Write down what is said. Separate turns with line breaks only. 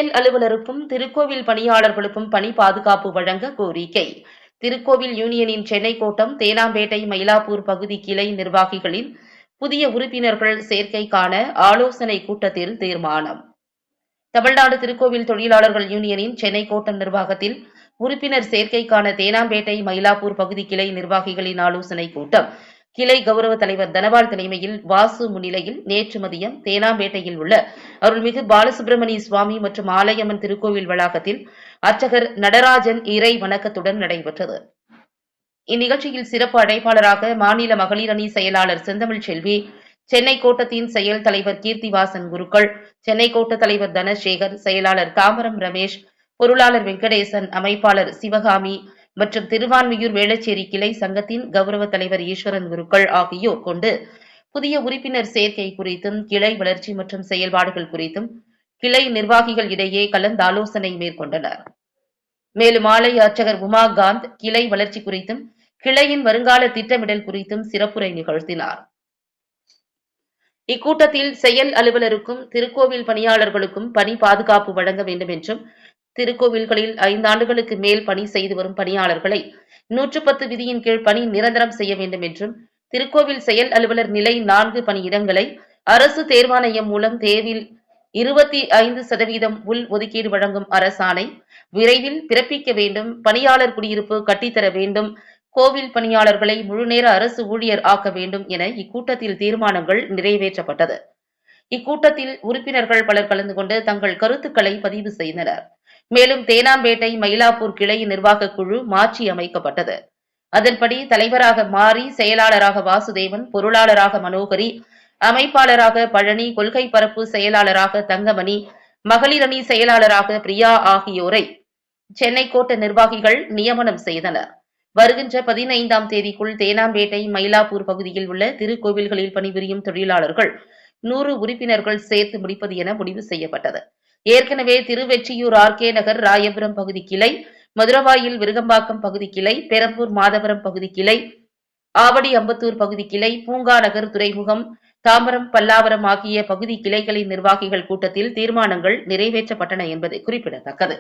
செயல் அலுவலருக்கும் திருக்கோவில் பணியாளர்களுக்கும் பணி பாதுகாப்பு வழங்க கோரிக்கை. திருக்கோவில் யூனியனின் சென்னை கோட்டம், தேனாம்பேட்டை, மயிலாப்பூர் பகுதி கிளை நிர்வாகிகளின் புதிய உறுப்பினர்கள் சேர்க்கைக்கான ஆலோசனை கூட்டத்தில் தீர்மானம். தமிழ்நாடு திருக்கோவில் தொழிலாளர்கள் யூனியனின் சென்னை கோட்டம் நிர்வாகத்தில் உறுப்பினர் சேர்க்கைக்கான தேனாம்பேட்டை, மயிலாப்பூர் பகுதி கிளை நிர்வாகிகளின் ஆலோசனைக் கூட்டம் கிளை கௌரவ தலைவர் தனபால் தலைமையில் வாசு முன்னிலையில் நேற்று மதியம் தேனாம்பேட்டையில் உள்ள அருள்மிகு பாலசுப்பிரமணிய சுவாமி மற்றும் ஆலயம்மன் திருக்கோவில் வளாகத்தில் அர்ச்சகர் நடராஜன் இறை வணக்கத்துடன் நடைபெற்றது. இந்நிகழ்ச்சியில் சிறப்பு அழைப்பாளராக மாநில மகளிர் அணி செயலாளர் செந்தமிழ் செல்வி, சென்னை கோட்டத்தின் செயல் தலைவர் கீர்த்திவாசன் குருக்கள், சென்னை கோட்ட தலைவர் தனசேகர், செயலாளர் தாமரம் ரமேஷ், பொருளாளர் வெங்கடேசன், அமைப்பாளர் சிவகாமி மற்றும் திருவான்மியூர் வேளச்சேரி கிளை சங்கத்தின் கௌரவ தலைவர் ஈஸ்வரன் குருக்கள் ஆகியோர் கொண்டு புதிய உறுப்பினர் சேர்க்கை குறித்தும் கிளை வளர்ச்சி மற்றும் செயல்பாடுகள் குறித்தும் கிளை நிர்வாகிகள் இடையே கலந்தாலோசனை மேற்கொண்டனர். மேலும் ஆலய அர்ச்சகர் உமாகாந்த் கிளை வளர்ச்சி குறித்தும் கிளையின் வருங்கால திட்டமிடல் குறித்தும் சிறப்புரை நிகழ்த்தினார். இக்கூட்டத்தில் செயல் அலுவலருக்கும் திருக்கோவில் பணியாளர்களுக்கும் பணி பாதுகாப்பு வழங்க வேண்டும் என்றும், திருக்கோவில்களில் 5 ஆண்டுகளுக்கு மேல் பணி செய்து வரும் பணியாளர்களை 110 விதியின் கீழ் பணி நிரந்தரம் செய்ய வேண்டும் என்றும், திருக்கோவில் செயல் அலுவலர் நிலை 4 பணியிடங்களை அரசு தேர்வாணையம் மூலம் தேர்வில் 25% உள் ஒதுக்கீடு வழங்கும் அரசாணை விரைவில் பிறப்பிக்க வேண்டும், பணியாளர் குடியிருப்பு கட்டித்தர வேண்டும், கோவில் பணியாளர்களை முழுநேர அரசு ஊழியர் ஆக்க வேண்டும் என இக்கூட்டத்தில் தீர்மானங்கள் நிறைவேற்றப்பட்டது. இக்கூட்டத்தில் உறுப்பினர்கள் பலர் கலந்து கொண்டு தங்கள் கருத்துக்களை பதிவு செய்தனர். மேலும் தேனாம்பேட்டை, மயிலாப்பூர் கிளை நிர்வாக குழு மாற்றி அமைக்கப்பட்டது. அதன்படி தலைவராக மாறி, செயலாளராக வாசுதேவன், பொருளாளராக மனோகரி, அமைப்பாளராக பழனி, கொள்கை பரப்பு செயலாளராக தங்கமணி, மகளிர் அணி செயலாளராக பிரியா ஆகியோரை சென்னை கோட்ட நிர்வாகிகள் நியமனம் செய்தனர். வருகின்ற 15ஆம் தேதிக்குள் தேனாம்பேட்டை, மயிலாப்பூர் பகுதியில் உள்ள திருக்கோவில்களில் பணிபுரியும் தொழிலாளர்கள் 100 உறுப்பினர்கள் சேர்த்து முடிப்பது என முடிவு செய்யப்பட்டது. ஏற்கனவே திருவெற்றியூர், ஆர்கே நகர், ராயபுரம் பகுதி கிளை, மதுரவாயில், விருகம்பாக்கம் பகுதி கிளை, பெரம்பூர் மாதவரம் பகுதி கிளை, ஆவடி அம்பத்தூர் பகுதி கிளை, பூங்கா நகர், துறைமுகம், தாம்பரம், பல்லாவரம் ஆகிய பகுதி கிளைகளின் நிர்வாகிகள் கூட்டத்தில் தீர்மானங்கள் நிறைவேற்றப்பட்டன என்பது குறிப்பிடத்தக்கது.